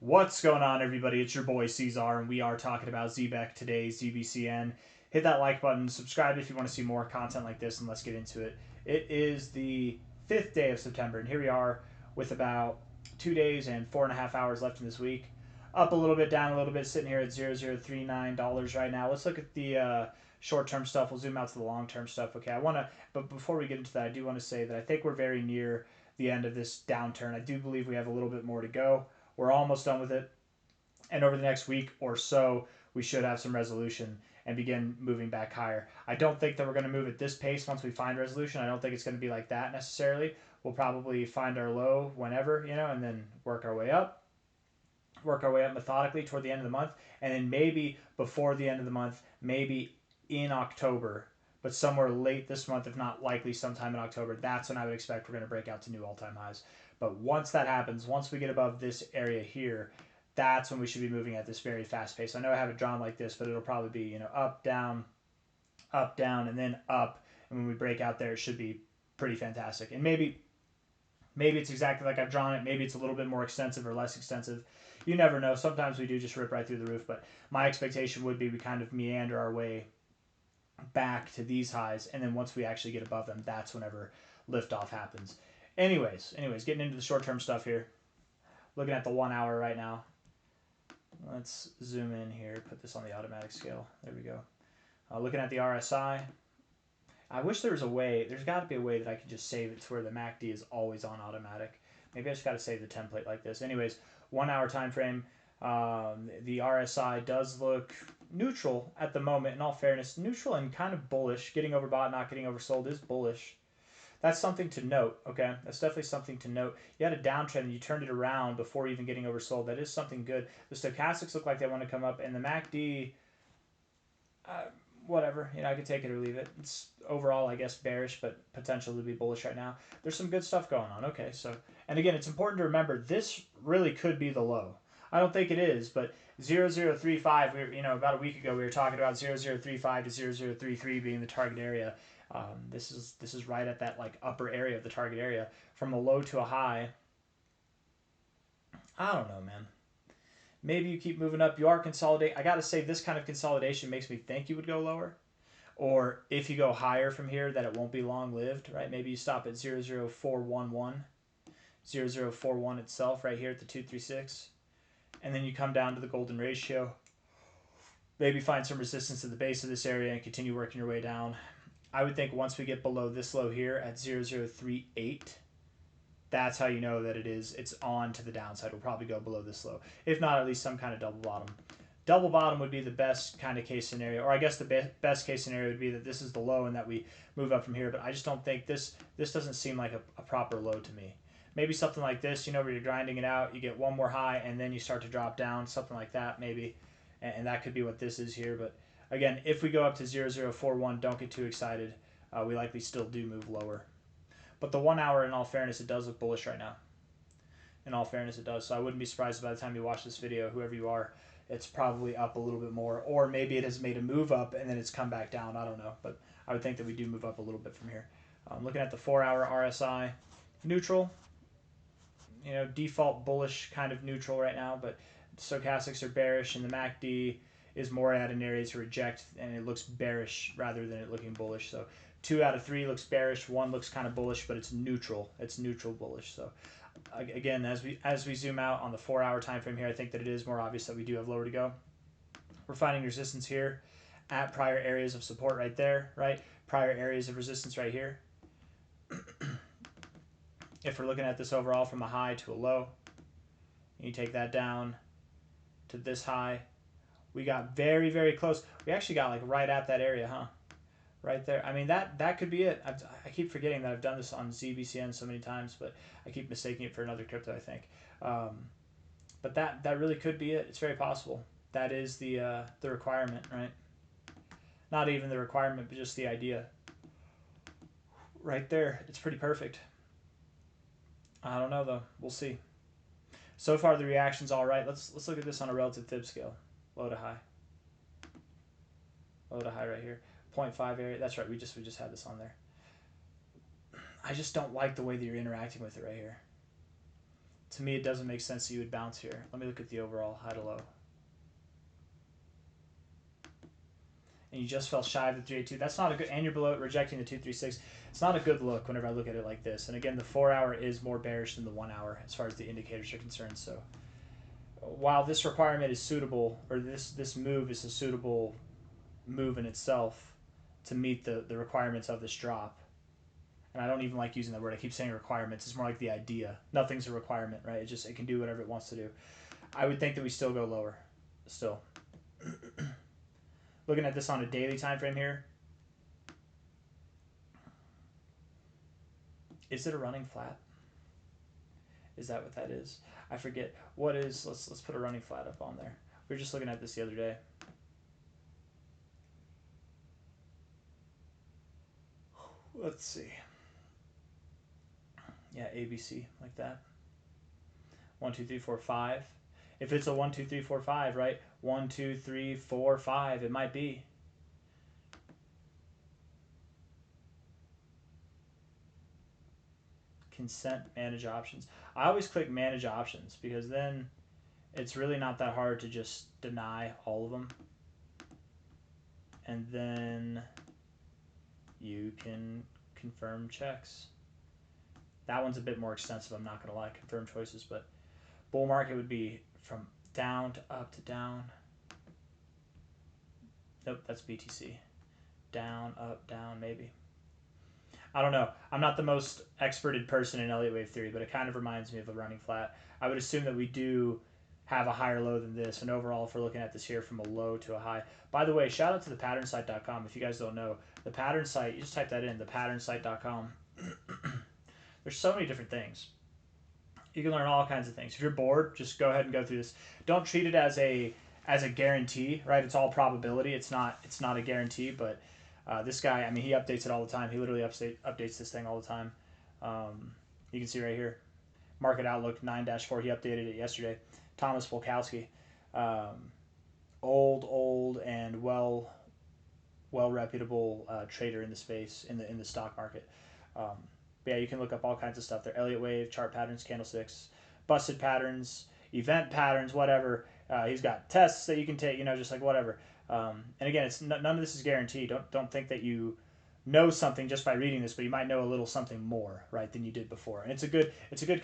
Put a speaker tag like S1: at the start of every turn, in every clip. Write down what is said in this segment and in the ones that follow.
S1: What's going on, everybody? It's your boy C-Zar, and we are talking about Zebec today, ZBCN. Hit that like button, subscribe if you want to see more content like this, and let's get into it. It is the 5th day of September, and here we are with about 2 days and 4.5 hours left in this week. Up a little bit, down a little bit, sitting here at $0.0039 right now. Let's look at the short-term stuff. We'll zoom out to the long-term stuff. Okay, but before we get into that, I do want to say that I think we're very near the end of this downturn. I do believe we have a little bit more to go. We're almost done with it. And over the next week or so, we should have some resolution and begin moving back higher. I don't think that we're going to move at this pace once we find resolution. I don't think it's going to be like that necessarily. We'll probably find our low whenever, and then work our way up. Work our way up methodically toward the end of the month. And then maybe before the end of the month, maybe in October, but somewhere late this month, if not likely sometime in October, that's when I would expect we're going to break out to new all-time highs. But once that happens, once we get above this area here, that's when we should be moving at this very fast pace. I know I have it drawn like this, but it'll probably be, up, down, and then up. And when we break out there, it should be pretty fantastic. And maybe it's exactly like I've drawn it. Maybe it's a little bit more extensive or less extensive. You never know. Sometimes we do just rip right through the roof. But my expectation would be we kind of meander our way back to these highs. And then once we actually get above them, that's whenever liftoff happens. Anyways, getting into the short-term stuff here. Looking at the 1 hour right now. Let's zoom in here. Put this on the automatic scale. There we go. Looking at the RSI. I wish there was a way. There's got to be a way that I could just save it to where the MACD is always on automatic. Maybe I just got to save the template like this. Anyways, 1 hour time frame. The RSI does look neutral at the moment. In all fairness, neutral and kind of bullish. Getting overbought, not getting oversold is bullish. That's something to note, okay? That's definitely something to note. You had a downtrend and you turned it around before even getting oversold. That is something good. The stochastics look like they want to come up, and the MACD, whatever. I could take it or leave it. It's overall, I guess, bearish, but potential to be bullish right now. There's some good stuff going on. Okay, so, and again, it's important to remember this really could be the low. I don't think it is, but 0035, about a week ago, we were talking about 0035 to 0033 being the target area. This is right at that upper area of the target area. From a low to a high, I don't know, man. Maybe you keep moving up. You are consolidating. I got to say, this kind of consolidation makes me think you would go lower. Or if you go higher from here, that it won't be long-lived, right? Maybe you stop at 00411, 0041 itself right here at the 236. And then you come down to the golden ratio. Maybe find some resistance at the base of this area and continue working your way down. I would think once we get below this low here at 0038, that's how you know that it's on to the downside. We'll probably go below this low. If not, at least some kind of double bottom. Double bottom would be the best kind of case scenario. Or I guess the best case scenario would be that this is the low and that we move up from here. But I just don't think this doesn't seem like a proper low to me. Maybe something like this, where you're grinding it out. You get one more high and then you start to drop down. Something like that maybe. And that could be what this is here. But again, if we go up to 0041, don't get too excited. We likely still do move lower. But the 1 hour, in all fairness, it does look bullish right now. In all fairness, it does. So I wouldn't be surprised by the time you watch this video, whoever you are, it's probably up a little bit more. Or maybe it has made a move up and then it's come back down. I don't know. But I would think that we do move up a little bit from here. Looking at the 4 hour RSI, neutral. Default bullish, kind of neutral right now. But stochastics are bearish and the MACD is more at an area to reject, and it looks bearish rather than it looking bullish. So 2 out of 3 looks bearish, 1 looks kind of bullish, but it's neutral. It's neutral bullish. So again, as we zoom out on the 4 hour time frame here, I think that it is more obvious that we do have lower to go. We're finding resistance here at prior areas of support right there, right? Prior areas of resistance right here. If we're looking at this overall from a high to a low, you take that down to this high. We got very, very close. We actually got right at that area, huh? Right there. I mean, that could be it. I keep forgetting that I've done this on ZBCN so many times, but I keep mistaking it for another crypto, I think. But that really could be it. It's very possible. That is the requirement, right? Not even the requirement, but just the idea. Right there. It's pretty perfect. I don't know, though. We'll see. So far, the reaction's all right. Let's look at this on a relative fib scale. Low to high. Low to high right here. 0.5 area. That's right. We just had this on there. I just don't like the way that you're interacting with it right here. to me, it doesn't make sense that you would bounce here. Let me look at the overall high to low. And you just fell shy of the 382. That's not a good, and you're below it, rejecting the 236. It's not a good look whenever I look at it like this. And again, the 4 hour is more bearish than the 1 hour as far as the indicators are concerned. So while this requirement is suitable, or this move is a suitable move in itself to meet the requirements of this drop, and I don't even like using that word. I keep saying requirements. It's more like the idea. Nothing's a requirement, right? It can do whatever it wants to do. I would think that we still go lower. Still. Looking at this on a daily time frame here. Is it a running flat? Is that what that is? I forget. What is, let's put a running flat up on there. We were just looking at this the other day. Let's see. Yeah, ABC, like that. 1, 2, 3, 4, 5. If it's a 1, 2, 3, 4, 5, right? 1, 2, 3, 4, 5, it might be. Consent, manage options. I always click manage options because then it's really not that hard to just deny all of them. And then you can confirm checks. That one's a bit more extensive, I'm not going to lie, confirm choices, but bull market would be from down to up to down. Nope, that's BTC. Down, up, down, maybe. I don't know. I'm not the most experted person in Elliott wave theory, but it kind of reminds me of a running flat. I would assume that we do have a higher low than this, and overall, if we're looking at this here from a low to a high. By the way, shout out to thepatternSite.com. If you guys don't know, the pattern site, you just type that in, thepatternSite.com. There's so many different things. You can learn all kinds of things. If you're bored, just go ahead and go through this. Don't treat it as a guarantee, right? It's all probability. It's not a guarantee, but this guy, I mean, he updates it all the time. He literally updates this thing all the time. You can see right here, Market Outlook 9-4. He updated it yesterday. Thomas Volkowski, old and well reputable trader in the space in the stock market. But yeah, you can look up all kinds of stuff there. Elliott wave, chart patterns, candlesticks, busted patterns, event patterns, whatever. He's got tests that you can take, just like whatever. And again, it's none of this is guaranteed. Don't think that you know something just by reading this, but you might know a little something more, right, than you did before. And it's a good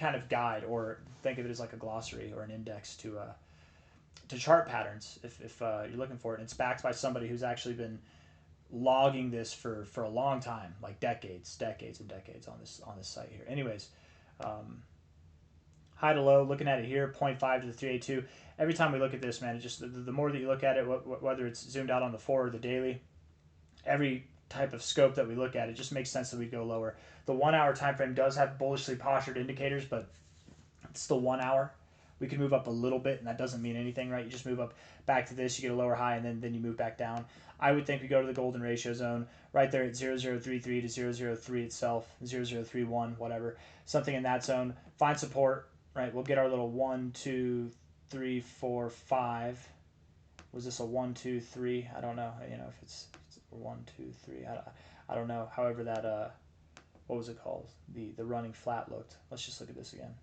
S1: kind of guide, or think of it as like a glossary or an index to chart patterns if you're looking for it. And it's backed by somebody who's actually been logging this for a long time, like decades and decades on this site here. Anyways, high to low, looking at it here, 0.5 to the 382. Every time we look at this, man, it just the more that you look at it, whether it's zoomed out on the 4 or the daily, every type of scope that we look at, it just makes sense that we go lower. The 1 hour time frame does have bullishly postured indicators, but it's the 1 hour. We can move up a little bit, and that doesn't mean anything, right? You just move up back to this, you get a lower high, and then you move back down. I would think we go to the golden ratio zone right there at 0033 to 003 itself, 0031, whatever, something in that zone. Find support, right? We'll get our little 1, 2, 3, 4, 5. Was this a 1, 2, 3? I don't know. If it's 1, 2, 3. I don't know. However, that what was it called? The running flat looked. Let's just look at this again.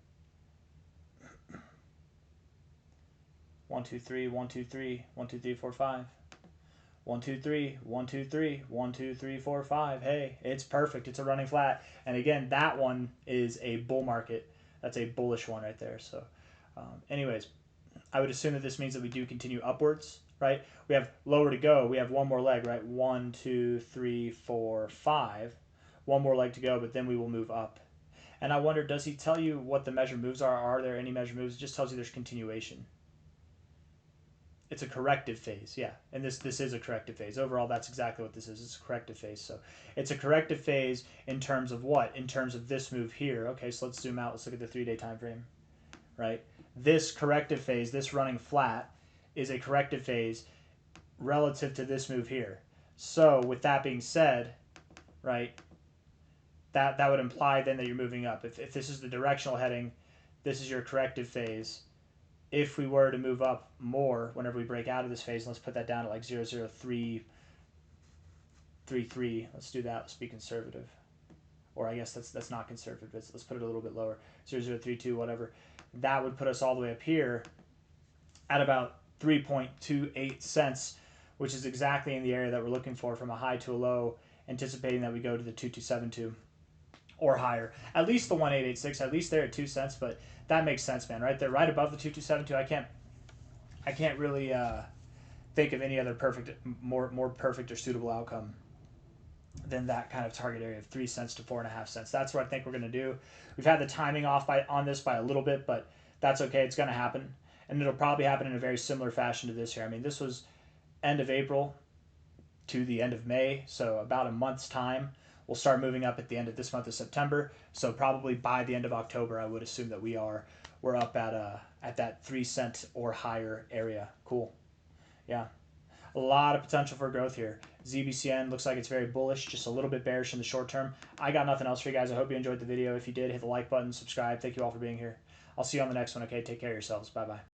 S1: 1, 2, 3, 1, 2, 3, 1, 2, 3, 4, 5. 1, 2, 3, 1, 2, 3, 1, 2, 3, 4, 5. Hey, it's perfect. It's a running flat. And again, that one is a bull market. That's a bullish one right there. So, anyways, I would assume that this means that we do continue upwards, right? We have lower to go. We have one more leg, right? 1, 2, 3, 4, 5. One more leg to go, but then we will move up. And I wonder, does he tell you what the measure moves are? Are there any measure moves? It just tells you there's continuation. It's a corrective phase, yeah. And this is a corrective phase. Overall, that's exactly what this is. It's a corrective phase. So it's a corrective phase in terms of what? In terms of this move here. Okay, so let's zoom out. Let's look at the 3-day time frame, right? This corrective phase, this running flat, is a corrective phase relative to this move here. So with that being said, right, that would imply then that you're moving up. If this is the directional heading, this is your corrective phase. If we were to move up more whenever we break out of this phase, let's put that down to like 00333. Let's do that. Let's be conservative. Or I guess that's not conservative. Let's put it a little bit lower. 0032, whatever. that would put us all the way up here at about 3.28 cents, which is exactly in the area that we're looking for from a high to a low, anticipating that we go to the 2272 or higher. At least the 1886, at least there at 2 cents, but that makes sense, man. Right there, right above the 2272. I can't really think of any other more perfect or suitable outcome than that kind of target area of 3 cents to 4.5 cents. That's what I think we're going to do. We've had the timing off on this by a little bit, but that's okay. It's going to happen, and it'll probably happen in a very similar fashion to this here. I mean, this was end of April to the end of May, so about a month's time. We'll start moving up at the end of this month of September, so probably by the end of October, I would assume that we're up at that 3 cent or higher area. Cool. Yeah. A lot of potential for growth here. ZBCN looks like it's very bullish, just a little bit bearish in the short term. I got nothing else for you guys. I hope you enjoyed the video. If you did, hit the like button, subscribe. Thank you all for being here. I'll see you on the next one, okay? Take care of yourselves. Bye-bye.